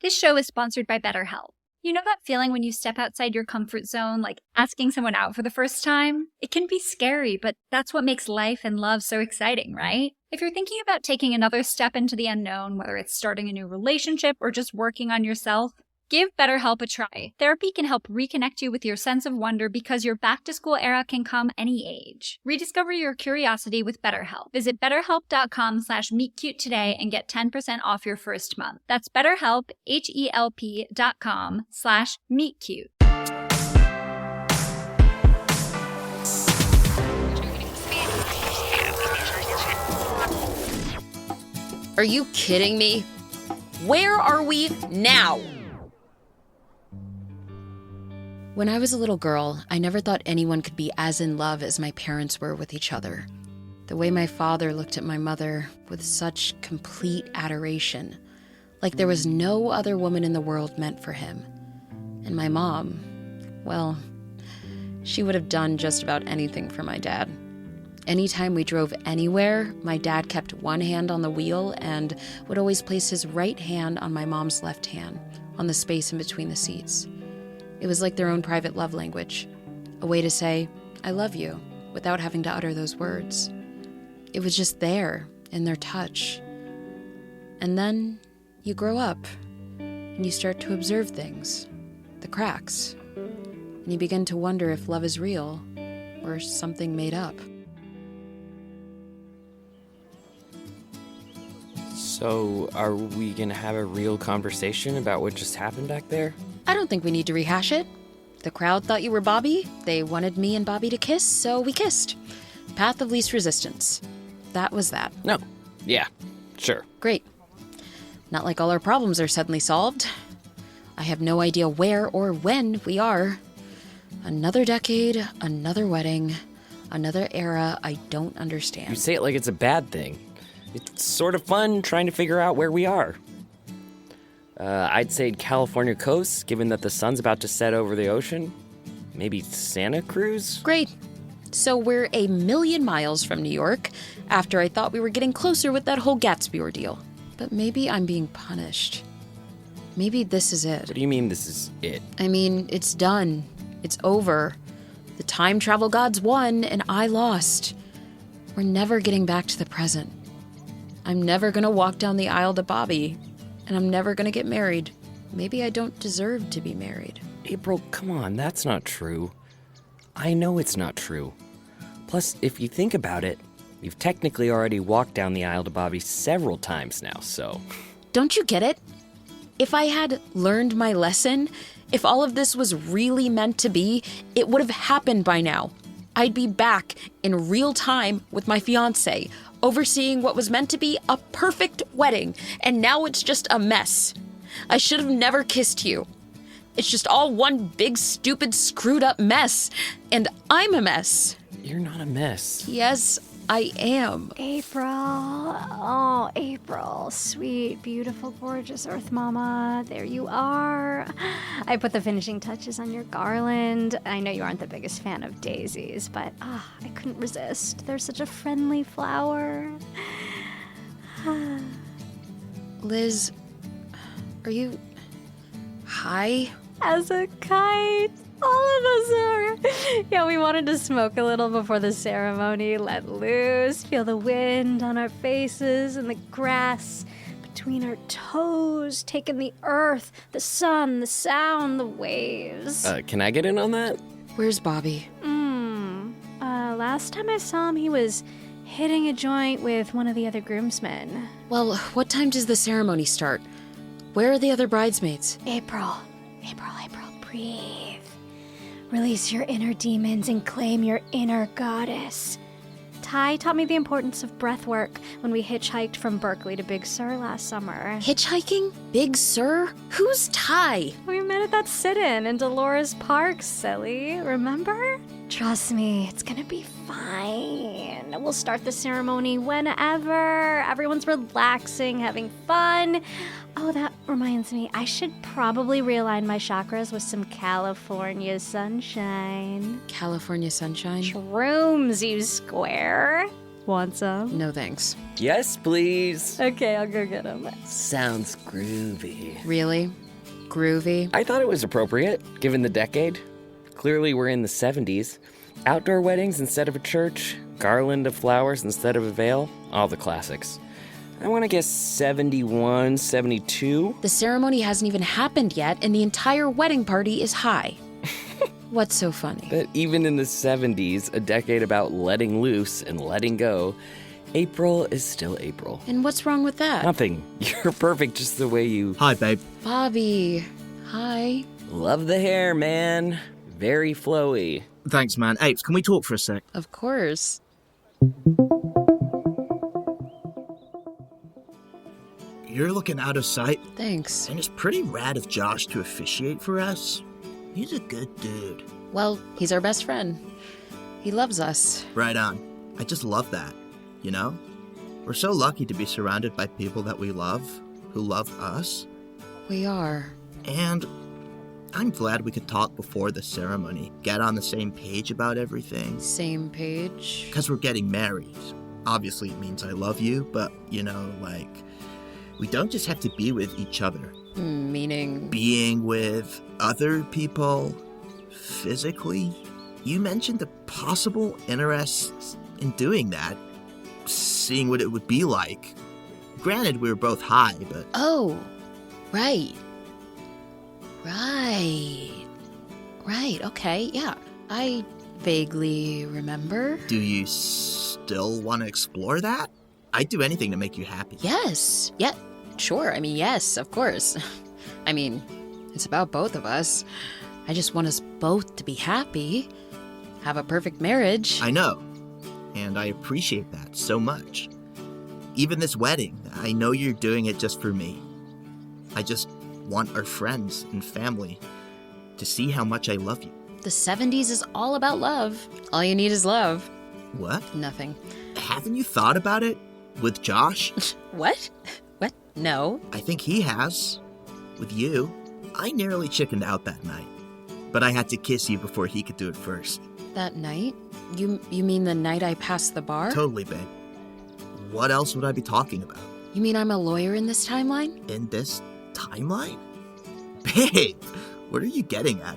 This show is sponsored by BetterHelp. You know that feeling when you step outside your comfort zone, like asking someone out for the first time? It can be scary, but that's what makes life and love so exciting, right? If you're thinking about taking another step into the unknown, whether it's starting a new relationship or just working on yourself, give BetterHelp a try. Therapy can help reconnect you with your sense of wonder because your back-to-school era can come any age. Rediscover your curiosity with BetterHelp. Visit betterhelp.com/meetcute today and get 10% off your first month. That's BetterHelp, HELP.com/meetcute. Are you kidding me? Where are we now? When I was a little girl, I never thought anyone could be as in love as my parents were with each other. The way my father looked at my mother with such complete adoration, like there was no other woman in the world meant for him. And my mom, well, she would have done just about anything for my dad. Anytime we drove anywhere, my dad kept one hand on the wheel and would always place his right hand on my mom's left hand, on the space in between the seats. It was like their own private love language, a way to say, I love you, without having to utter those words. It was just there, in their touch. And then you grow up, and you start to observe things, the cracks, and you begin to wonder if love is real or something made up. So, are we gonna have a real conversation about what just happened back there? I don't think we need to rehash it. The crowd thought you were Bobby. They wanted me and Bobby to kiss, so we kissed. Path of least resistance. That was that. No. Yeah, sure. Great. Not like all our problems are suddenly solved. I have no idea where or when we are. Another decade, another wedding, another era I don't understand. You say it like it's a bad thing. It's sort of fun trying to figure out where we are. I'd say California coast, given that the sun's about to set over the ocean. Maybe Santa Cruz? Great. So we're a million miles from New York, after I thought we were getting closer with that whole Gatsby ordeal. But maybe I'm being punished. Maybe this is it. What do you mean this is it? I mean, it's done. It's over. The time travel gods won, and I lost. We're never getting back to the present. I'm never gonna walk down the aisle to Bobby. And I'm never gonna get married. Maybe I don't deserve to be married. April, come on, that's not true. I know it's not true. Plus, if you think about it, you've technically already walked down the aisle to Bobby several times now, so... Don't you get it? If I had learned my lesson, if all of this was really meant to be, it would have happened by now. I'd be back in real time with my fiancé, overseeing what was meant to be a perfect wedding, and now it's just a mess. I should have never kissed you. It's just all one big, stupid, screwed up mess, and I'm a mess. You're not a mess. Yes, I am. April. Oh, April. Sweet, beautiful, gorgeous Earth Mama. There you are. I put the finishing touches on your garland. I know you aren't the biggest fan of daisies, but I couldn't resist. They're such a friendly flower. Liz, are you high? As a kite. All of us are. Yeah, we wanted to smoke a little before the ceremony, let loose, feel the wind on our faces and the grass between our toes, take in the earth, the sun, the sound, the waves. Can I get in on that? Where's Bobby? Last time I saw him, he was hitting a joint with one of the other groomsmen. Well, what time does the ceremony start? Where are the other bridesmaids? April, breathe. Release your inner demons and claim your inner goddess. Ty taught me the importance of breath work when we hitchhiked from Berkeley to Big Sur last summer. Hitchhiking? Big Sur? Who's Ty? We met at that sit-in in Dolores Park, silly. Remember? Trust me, it's gonna be fine. We'll start the ceremony whenever. Everyone's relaxing, having fun. Oh, that reminds me. I should probably realign my chakras with some California sunshine. California sunshine? Shrooms, you square. Want some? No thanks. Yes, please. Okay, I'll go get them. Sounds groovy. Really? Groovy? I thought it was appropriate, given the decade. Clearly, we're in the 70s. Outdoor weddings instead of a church, garland of flowers instead of a veil, all the classics. I want to guess 71, 72. The ceremony hasn't even happened yet, and the entire wedding party is high. What's so funny? That even in the 70s, a decade about letting loose and letting go, April is still April. And what's wrong with that? Nothing. You're perfect just the way you... Hi, babe. Bobby. Hi. Love the hair, man. Very flowy. Thanks, man. Apes, can we talk for a sec? Of course. You're looking out of sight, Thanks. and it's pretty rad of Josh to officiate for us. He's a good dude. Well, he's our best friend. He loves us. Right on. I just love that, you know? We're so lucky to be surrounded by people that we love, who love us. We are. And I'm glad we could talk before the ceremony, get on the same page about everything. Same page. Because we're getting married. Obviously, it means I love you, but, you know, like, we don't just have to be with each other. Meaning? Being with other people physically. You mentioned the possible interest in doing that, seeing what it would be like. Granted, we were both high, but... Oh, right. Right, okay, yeah. I vaguely remember. Do you still want to explore that? I'd do anything to make you happy. Yes, yeah, sure. I mean, yes, of course. I mean, it's about both of us. I just want us both to be happy, have a perfect marriage. I know, and I appreciate that so much. Even this wedding, I know you're doing it just for me. I just want our friends and family to see how much I love you. The 70s is all about love. All you need is love. What? Nothing. Haven't you thought about it with Josh? What? What? No. I think he has. With you. I nearly chickened out that night, but I had to kiss you before he could do it first. That night? You mean the night I passed the bar? Totally, babe. What else would I be talking about? You mean I'm a lawyer in this timeline? In this timeline? Babe, what are you getting at?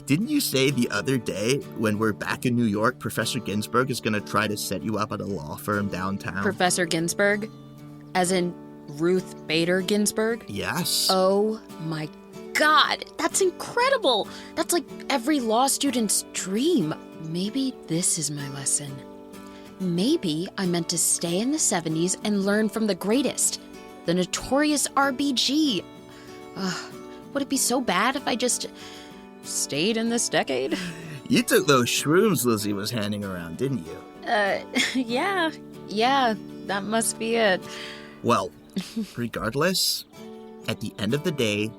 Didn't you say the other day, when we're back in New York, Professor Ginsburg is going to try to set you up at a law firm downtown? Professor Ginsburg? As in Ruth Bader Ginsburg? Yes. Oh my God, that's incredible! That's like every law student's dream. Maybe this is my lesson. Maybe I'm meant to stay in the 70s and learn from the greatest, the notorious RBG. Would it be so bad if I just stayed in this decade? You took those shrooms Lucie was handing around, didn't you? Yeah, that must be it. Well, regardless, at the end of the day,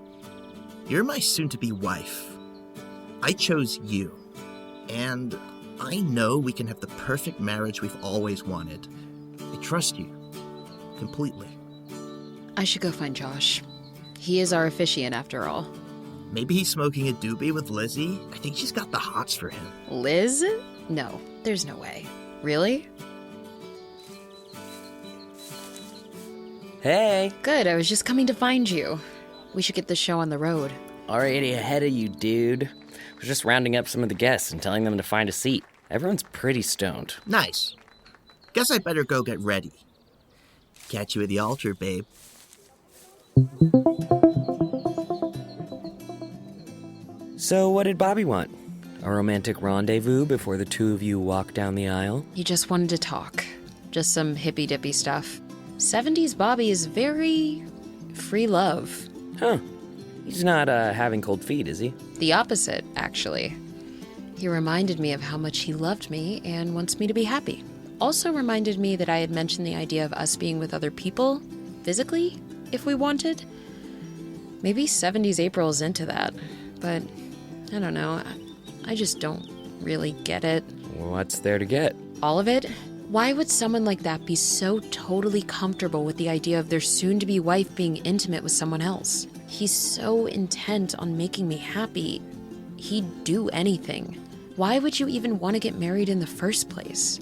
you're my soon-to-be wife. I chose you, and I know we can have the perfect marriage we've always wanted. I trust you, completely. I should go find Josh. He is our officiant, after all. Maybe he's smoking a doobie with Lizzie. I think she's got the hots for him. Liz? No, there's no way. Really? Hey, Good, I was just coming to find you. We should get this show on the road. already ahead of you, dude. We're just rounding up some of the guests and telling them to find a seat. Everyone's pretty stoned. Nice. Guess I better go get ready. Catch you at the altar, babe. So what did Bobby want? A romantic rendezvous before the two of you walk down the aisle? He just wanted to talk. Just some hippy-dippy stuff. 70s Bobby is very free love. Huh. He's not having cold feet, is he? The opposite, actually. He reminded me of how much he loved me and wants me to be happy. Also reminded me that I had mentioned the idea of us being with other people, physically, if we wanted. Maybe 70s April is into that, but I don't know. I just don't really get it. What's there to get? All of it? Why would someone like that be so totally comfortable with the idea of their soon-to-be wife being intimate with someone else? He's so intent on making me happy, he'd do anything. Why would you even want to get married in the first place?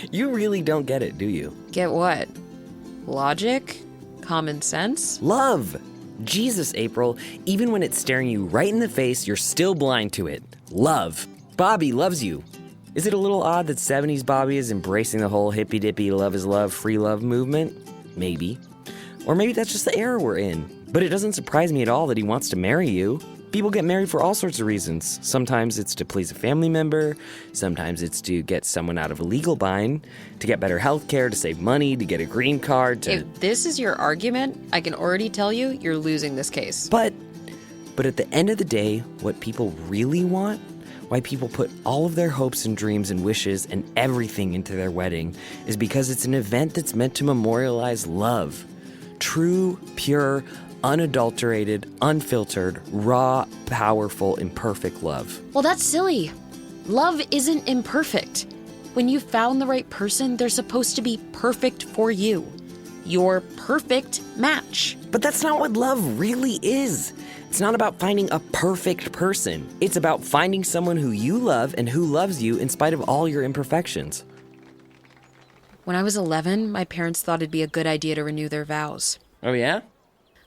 You really don't get it, do you? Get what? Logic? Common sense? Love! Jesus, April, even when it's staring you right in the face, you're still blind to it. Love. Bobby loves you. Is it a little odd that 70s Bobby is embracing the whole hippy-dippy love is love, free love movement? Maybe. Or maybe that's just the era we're in. But it doesn't surprise me at all that he wants to marry you. People get married for all sorts of reasons. Sometimes it's to please a family member. Sometimes it's to get someone out of a legal bind, to get better health care, to save money, to get a green card, to... If this is your argument, I can already tell you you're losing this case. But at the end of the day, what people really want, why people put all of their hopes and dreams and wishes and everything into their wedding, is because it's an event that's meant to memorialize love. True, pure, unadulterated, unfiltered, raw, powerful, imperfect love. Well, that's silly. Love isn't imperfect. When you've found the right person, they're supposed to be perfect for you. Your perfect match. But that's not what love really is. It's not about finding a perfect person. It's about finding someone who you love and who loves you in spite of all your imperfections. When I was 11, my parents thought it'd be a good idea to renew their vows. Oh, yeah?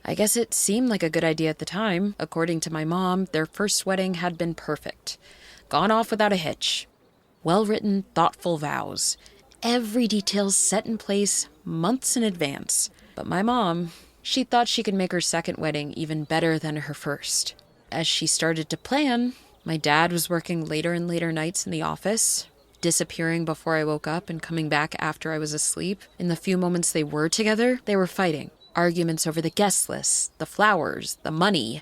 I guess it seemed like a good idea at the time. According to my mom, their first wedding had been perfect. Gone off without a hitch. Well-written, thoughtful vows. Every detail set in place months in advance. But my mom, she thought she could make her second wedding even better than her first. As she started to plan, my dad was working later and later nights in the office, disappearing before I woke up and coming back after I was asleep. In the few moments they were together, they were fighting. Arguments over the guest list, the flowers, the money.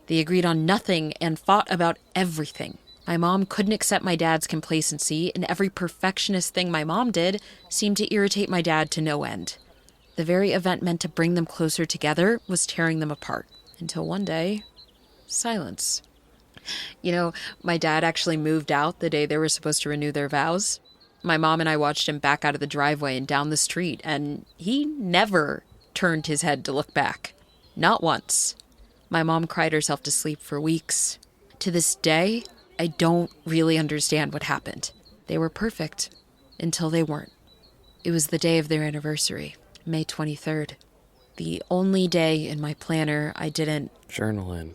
They agreed on nothing and fought about everything. My mom couldn't accept my dad's complacency, and every perfectionist thing my mom did seemed to irritate my dad to no end. The very event meant to bring them closer together was tearing them apart. Until one day, silence. You know, my dad actually moved out the day they were supposed to renew their vows. My mom and I watched him back out of the driveway and down the street, and he never turned his head to look back. Not once. My mom cried herself to sleep for weeks. To this day, I don't really understand what happened. They were perfect until they weren't. It was the day of their anniversary, May 23rd. The only day in my planner I didn't journal in.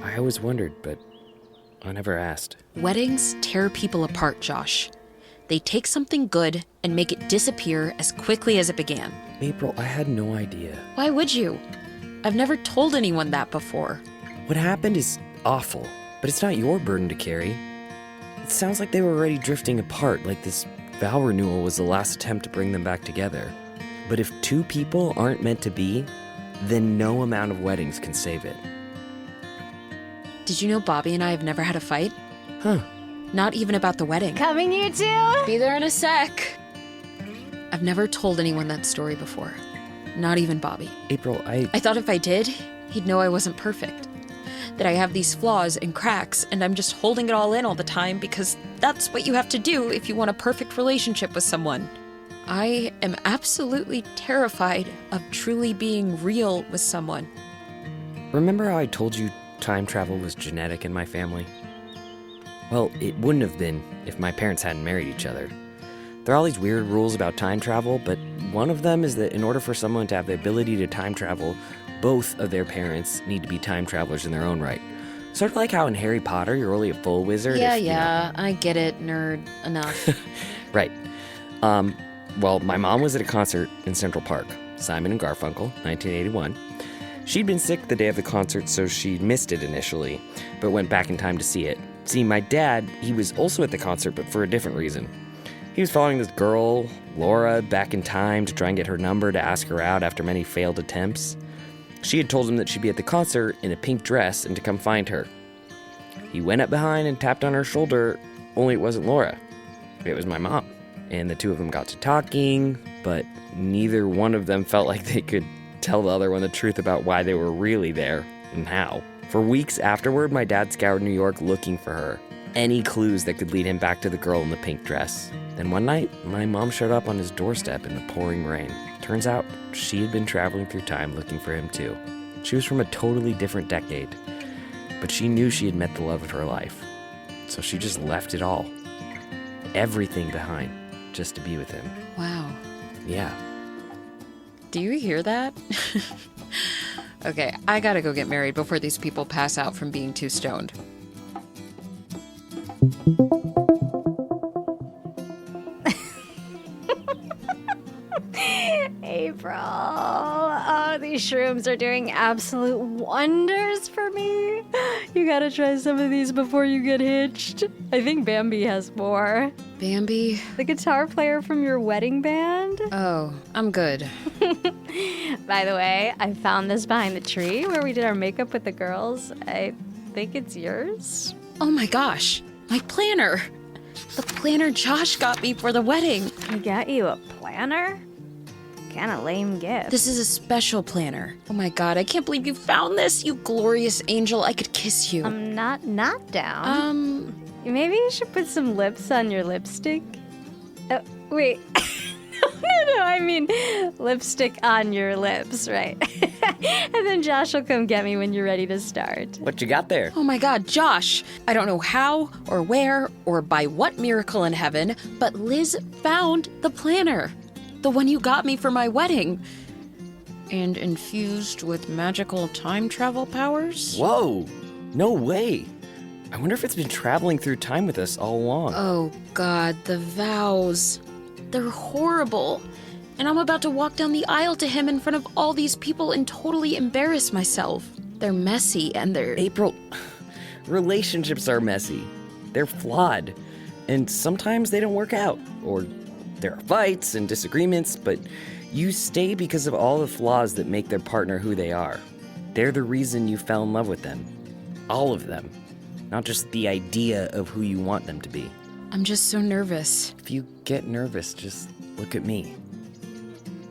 I always wondered, but I never asked. Weddings tear people apart, Josh. They take something good and make it disappear as quickly as it began. April, I had no idea. Why would you? I've never told anyone that before. What happened is awful, but it's not your burden to carry. It sounds like they were already drifting apart, like this vow renewal was the last attempt to bring them back together. But if two people aren't meant to be, then no amount of weddings can save it. Did you know Bobby and I have never had a fight? Huh. Not even about the wedding. Coming, you two? Be there in a sec. I've never told anyone that story before. Not even Bobby. April, I thought if I did, he'd know I wasn't perfect. That I have these flaws and cracks, and I'm just holding it all in all the time because that's what you have to do if you want a perfect relationship with someone. I am absolutely terrified of truly being real with someone. Remember how I told you time travel was genetic in my family? Well, it wouldn't have been if my parents hadn't married each other. There are all these weird rules about time travel, but one of them is that in order for someone to have the ability to time travel, both of their parents need to be time travelers in their own right. Sort of like how in Harry Potter, you're only a full wizard Yeah, I get it, nerd. Enough. Right. Well, my mom was at a concert in Central Park, Simon and Garfunkel, 1981. She'd been sick the day of the concert, so she missed it initially, but went back in time to see it. See, my dad, he was also at the concert, but for a different reason. He was following this girl, Laura, back in time to try and get her number to ask her out after many failed attempts. She had told him that she'd be at the concert in a pink dress and to come find her. He went up behind and tapped on her shoulder, only it wasn't Laura. It was my mom. And the two of them got to talking, but neither one of them felt like they could tell the other one the truth about why they were really there and how. For weeks afterward, my dad scoured New York looking for her. Any clues that could lead him back to the girl in the pink dress. Then one night, my mom showed up on his doorstep in the pouring rain. Turns out, she had been traveling through time looking for him too. She was from a totally different decade, but she knew she had met the love of her life. So she just left it all. everything behind just to be with him. Wow. Yeah. Do you hear that? Okay, I gotta go get married before these people pass out from being too stoned. April. Oh, these shrooms are doing absolute wonders for me. You gotta try some of these before you get hitched. I think Bambi has more. Bambi? The guitar player from your wedding band? Oh, I'm good. By the way, I found this behind the tree where we did our makeup with the girls. I think it's yours. Oh my gosh, my planner. The planner Josh got me for the wedding. He got you a planner? Kinda lame gift. This is a special planner. Oh my god, I can't believe you found this, you glorious angel. I could kiss you. I'm not down. Maybe you should put some lips on your lipstick. Wait. No, I mean lipstick on your lips, right? And then Josh will come get me when you're ready to start. What you got there? Oh my god, Josh! I don't know how, or where, or by what miracle in heaven, but Liz found the planner. The one you got me for my wedding. And infused with magical time travel powers? Whoa! No way! I wonder if it's been traveling through time with us all along. Oh god, the vows. They're horrible. And I'm about to walk down the aisle to him in front of all these people and totally embarrass myself. They're messy and they're... April, relationships are messy. They're flawed. And sometimes they don't work out. Or there are fights and disagreements, but you stay because of all the flaws that make their partner who they are. They're the reason you fell in love with them. All of them. Not just the idea of who you want them to be. I'm just so nervous. If you get nervous, just look at me.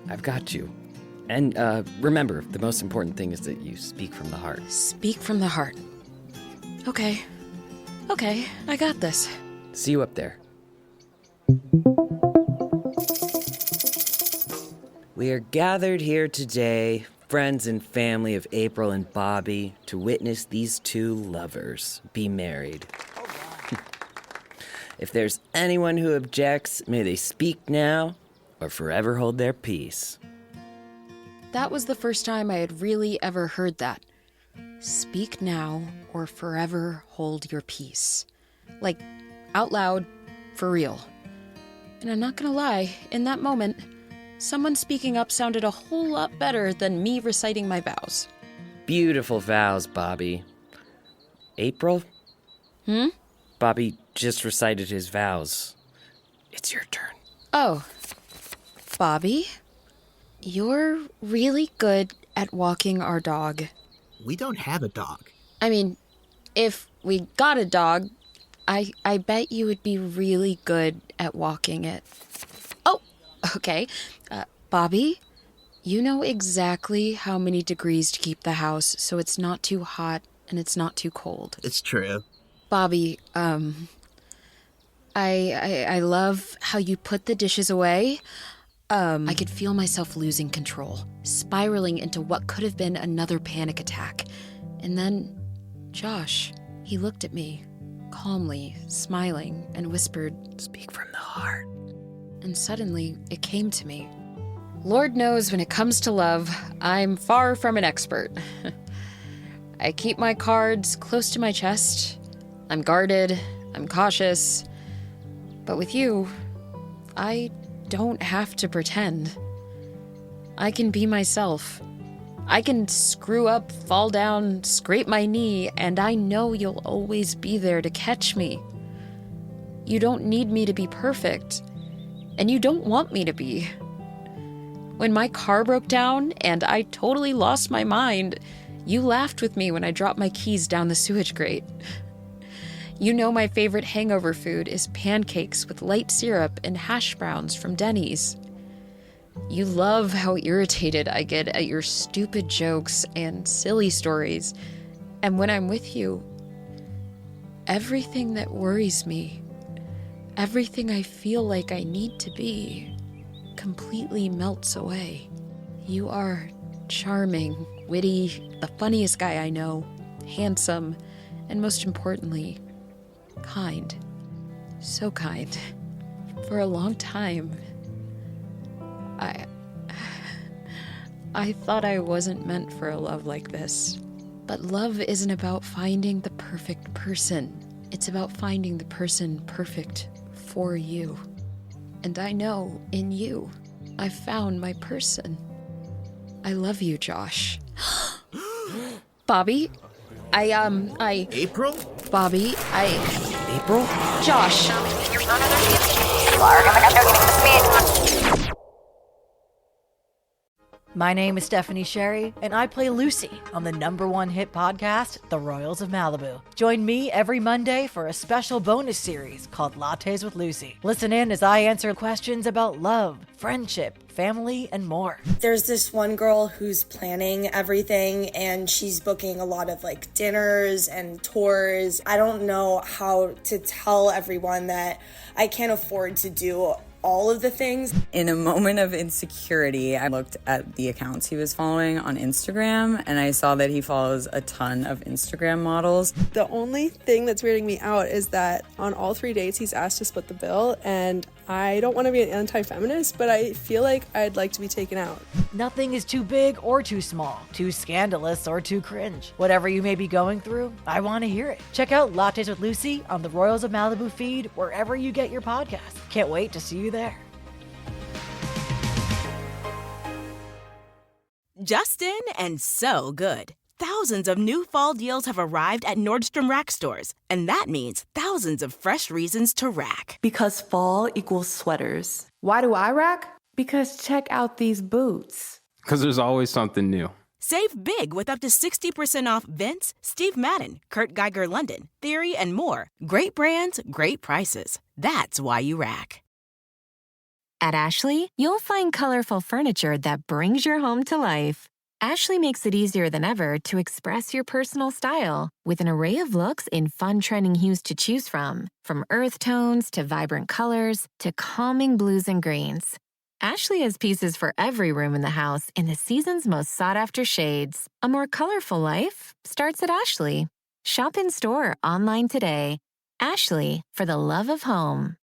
I've got you. And remember, the most important thing is that you speak from the heart. Speak from the heart. Okay, I got this. See you up there. We are gathered here today, friends and family of April and Bobby, to witness these two lovers be married. If there's anyone who objects, may they speak now or forever hold their peace. That was the first time I had really ever heard that. Speak now or forever hold your peace. Like, out loud, for real. And I'm not gonna lie, in that moment, someone speaking up sounded a whole lot better than me reciting my vows. Beautiful vows, Bobby. April? Bobby just recited his vows. It's your turn. Oh, Bobby, you're really good at walking our dog. We don't have a dog. I mean, if we got a dog, I bet you would be really good at walking it. Oh, okay. Bobby, you know exactly how many degrees to keep the house so it's not too hot and it's not too cold. It's true. Bobby, I love how you put the dishes away. I could feel myself losing control, spiraling into what could have been another panic attack. And then, Josh, he looked at me, calmly, smiling, and whispered, "Speak from the heart." And suddenly, it came to me. Lord knows when it comes to love, I'm far from an expert. I keep my cards close to my chest. I'm guarded, I'm cautious. But with you, I don't have to pretend. I can be myself. I can screw up, fall down, scrape my knee, and I know you'll always be there to catch me. You don't need me to be perfect, and you don't want me to be. When my car broke down and I totally lost my mind, you laughed with me when I dropped my keys down the sewage grate. You know my favorite hangover food is pancakes with light syrup and hash browns from Denny's. You love how irritated I get at your stupid jokes and silly stories. And when I'm with you, everything that worries me, everything I feel like I need to be, completely melts away. You are charming, witty, the funniest guy I know, handsome, and most importantly, kind. So kind. For a long time, I thought I wasn't meant for a love like this. But love isn't about finding the perfect person. It's about finding the person perfect for you. And I know, in you, I found my person. I love you, Josh. Bobby, April? Bobby, April? Josh. My name is Stephanie Sherry, and I play Lucie on the #1 hit podcast, The Royals of Malibu. Join me every Monday for a special bonus series called Lattes with Lucie. Listen in as I answer questions about love, friendship, family, and more. There's this one girl who's planning everything, and she's booking a lot of like dinners and tours. I don't know how to tell everyone that I can't afford to do all of the things. In a moment of insecurity, I looked at the accounts he was following on Instagram, and I saw that he follows a ton of Instagram models. The only thing that's weirding me out is that on all 3 dates, he's asked to split the bill, and I don't want to be an anti-feminist, but I feel like I'd like to be taken out. Nothing is too big or too small, too scandalous or too cringe. Whatever you may be going through, I want to hear it. Check out Lattes with Lucie on the Royals of Malibu feed wherever you get your podcast. Can't wait to see you there. Just in and so good. Thousands of new fall deals have arrived at Nordstrom Rack stores, and that means thousands of fresh reasons to rack. Because fall equals sweaters. Why do I rack? Because check out these boots. Because there's always something new. Save big with up to 60% off Vince, Steve Madden, Kurt Geiger London, Theory, and more. Great brands, great prices. That's why you rack. At Ashley, you'll find colorful furniture that brings your home to life. Ashley makes it easier than ever to express your personal style with an array of looks in fun trending hues to choose from earth tones to vibrant colors to calming blues and greens. Ashley has pieces for every room in the house in the season's most sought-after shades. A more colorful life starts at Ashley. Shop in store, online today. Ashley, for the love of home.